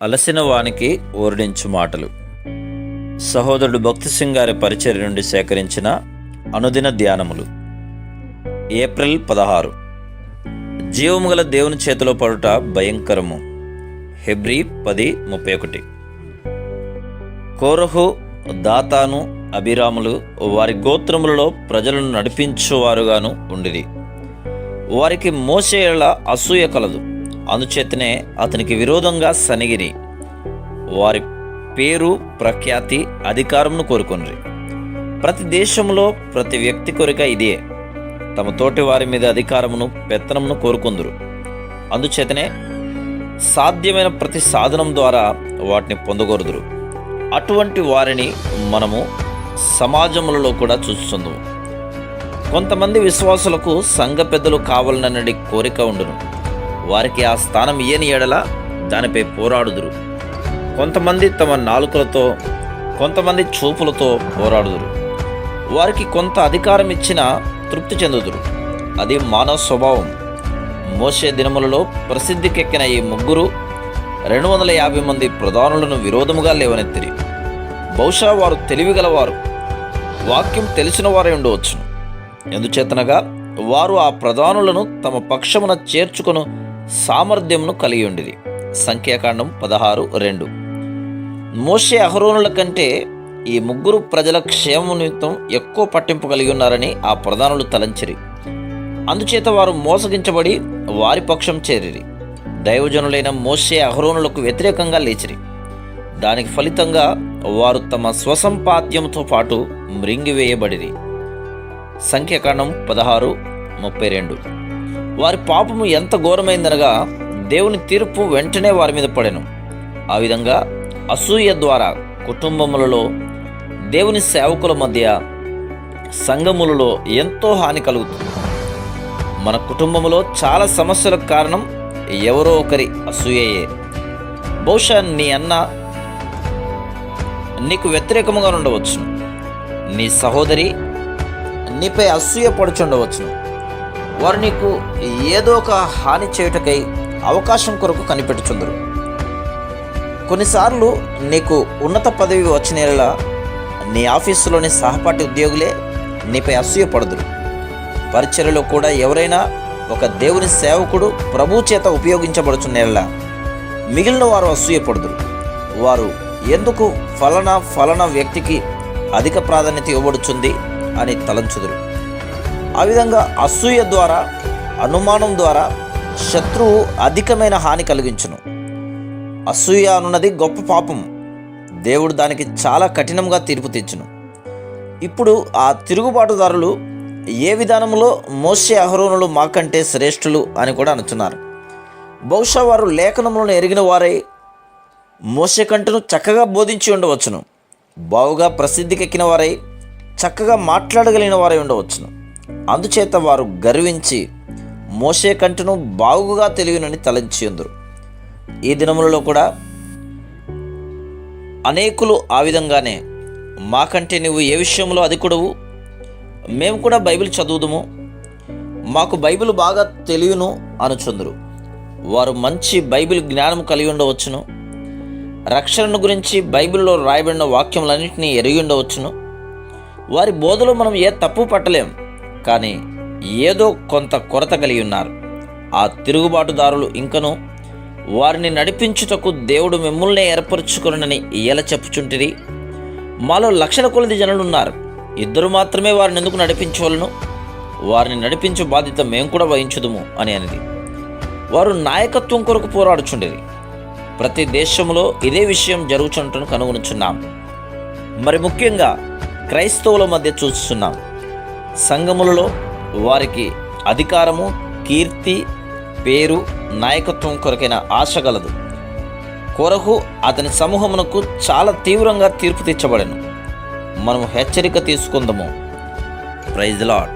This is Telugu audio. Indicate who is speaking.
Speaker 1: అలసిన వానికి ఓరడించు మాటలు. సహోదరుడు భక్తి సింగ్ గారి పరిచర్య నుండి సేకరించిన అనుదిన ధ్యానములు. ఏప్రిల్ 16. జీవము గల దేవుని చేతిలో పడుట భయంకరము. హెబ్రీ 10:31. కోరహు, దాతాను, అబీరాములు వారి గోత్రములలో ప్రజలను నడిపించువారుగాను ఉండిరి. వారికి మోషే యెడల అసూయ కలదు, అందుచేతనే అతనికి విరోధంగా సనిగిరి. వారి పేరు, ప్రఖ్యాతి, అధికారమును కోరుకొనిరి. ప్రతి దేశంలో ప్రతి వ్యక్తి కొరిక ఇదే, తమ తోటి వారి మీద అధికారమును, పెత్తనమును కోరుకుందురు. అందుచేతనే సాధ్యమైన ప్రతి సాధనం ద్వారా వాటిని పొందగోరుదురు. అటువంటి వారిని మనము సమాజములలో కూడా చూస్తున్నాము. కొంతమంది విశ్వాసులకు సంఘ పెద్దలు కావాలనని కోరిక ఉండును. వారికి ఆ స్థానం ఇయ్యని ఎడల దానిపై పోరాడుదురు. కొంతమంది తమ నాలుకలతో, కొంతమంది చూపులతో పోరాడుదురు. వారికి కొంత అధికారం ఇచ్చినా తృప్తి చెందుదురు. అది మానవ స్వభావం. మోషే దినములలో ప్రసిద్ధికెక్కిన ఈ ముగ్గురు 250 మంది ప్రధానులను విరోధముగా లేవనెత్తిరి. బహుశా వారు తెలివిగలవారు, వాక్యం తెలిసిన వారే ఉండవచ్చును. ఎందుచేతనగా వారు ఆ ప్రధానులను తమ పక్షమున చేర్చుకొను సామర్థ్యమును కలిగి ఉండిరి. సంఖ్యాకాండం 16:2. మోషే, అహరోనుల కంటే ఈ ముగ్గురు ప్రజల క్షేమము నిమిత్తం ఎక్కువ పట్టింపు కలిగి ఉన్నారని ఆ ప్రధానులు తలంచిరి. అందుచేత వారు మోసగించబడి వారి పక్షం చేరిరి. దైవజనులైన మోషే, అహరోనులకు వ్యతిరేకంగా లేచిరి. దానికి ఫలితంగా వారు తమ స్వసంపాద్యంతో పాటు మృంగివేయబడిరి. సంఖ్యాకాండం 16:32. వారి పాపము ఎంత ఘోరమైందనగా దేవుని తీర్పు వెంటనే వారి మీద పడెను. ఆ విధంగా అసూయ ద్వారా కుటుంబములలో, దేవుని సేవకుల మధ్య, సంఘములలో ఎంతో హాని కలుగుతుంది. మన కుటుంబంలో చాలా సమస్యలకు కారణం ఎవరో ఒకరి అసూయయే. బహుశా నీ అన్న నీకు వ్యతిరేకముగా ఉండవచ్చును. నీ సహోదరి నీపై అసూయ పడుచుండవచ్చును. వారు నీకు ఏదో ఒక హాని చేయుటకై అవకాశం కొరకు కనిపెట్టుచుందరు. కొన్నిసార్లు నీకు ఉన్నత పదవి వచ్చిన నీ ఆఫీసులోని సహపాఠి ఉద్యోగులే నీపై అసూయ పడుదురు. పరిచర్యలో కూడా ఎవరైనా ఒక దేవుని సేవకుడు ప్రభు చేత ఉపయోగించబడుచున్న మిగిలిన వారు అసూయ పడుదురు. వారు ఎందుకు ఫలానా వ్యక్తికి అధిక ప్రాధాన్యత ఇవ్వబడుచుంది అని తలంచుదురు. ఆ విధంగా అసూయ ద్వారా, అనుమానం ద్వారా శత్రువు అధికమైన హాని కలిగించును. అసూయ అనున్నది గొప్ప పాపం. దేవుడు దానికి చాలా కఠినంగా తీర్పు తెచ్చును. ఇప్పుడు ఆ తిరుగుబాటుదారులు ఏ విధానంలో మోషే, అహరోనులు మాకంటే శ్రేష్ఠులు అని కూడా అనుచున్నారు. బహుశా వారు లేఖనములను ఎరిగిన వారై మోషే కంటను చక్కగా బోధించి ఉండవచ్చును. బావుగా ప్రసిద్ధికెక్కిన వారై చక్కగా మాట్లాడగలిగిన వారై ఉండవచ్చును. అందుచేత వారు గర్వించి మోషే కంటను బాగుగా తెలియనని తలంచి ఉందరు. ఈ దినములలో కూడా అనేకులు ఆ విధంగానే, మాకంటే నువ్వు ఏ విషయంలో అధికుడవు, మేము కూడా బైబిల్ చదువుదుము, మాకు బైబిల్ బాగా తెలియను అనుచుందరు. వారు మంచి బైబిల్ జ్ఞానం కలిగి ఉండవచ్చును. రక్షణను గురించి బైబిల్లో రాయబడిన వాక్యములన్నింటినీ ఎరిగి ఉండవచ్చును. వారి బోధలో మనం ఏ తప్పు పట్టలేం, కానీ ఏదో కొంత కొరత కలిగి ఉన్నారు. ఆ తిరుగుబాటుదారులు ఇంకను వారిని నడిపించుటకు దేవుడు మిమ్మల్ని ఏర్పరచుకొనని ఎలా చెప్పుచుంటిరి? మాలో లక్షల కొలది జనులు ఉన్నారు, ఇద్దరు మాత్రమే వారిని ఎందుకు నడిపించవలను? వారిని నడిపించే బాధ్యత మేము కూడా వహించుదుము అని అనేది. వారు నాయకత్వం కొరకు పోరాడుచుండేది. ప్రతి దేశంలో ఇదే విషయం జరుగుచుంటను కనుగొనుచున్నాం. మరి ముఖ్యంగా క్రైస్తవుల మధ్య చూస్తున్నాం. సంఘములలో వారికి అధికారము, కీర్తి, పేరు, నాయకత్వం కొరకైన ఆశ గలదు. కోరహు అతని సమూహమునకు చాలా తీవ్రంగా తీర్పు తెచ్చబడెను. మనము హెచ్చరిక తీసుకుందాము. Praise the lord.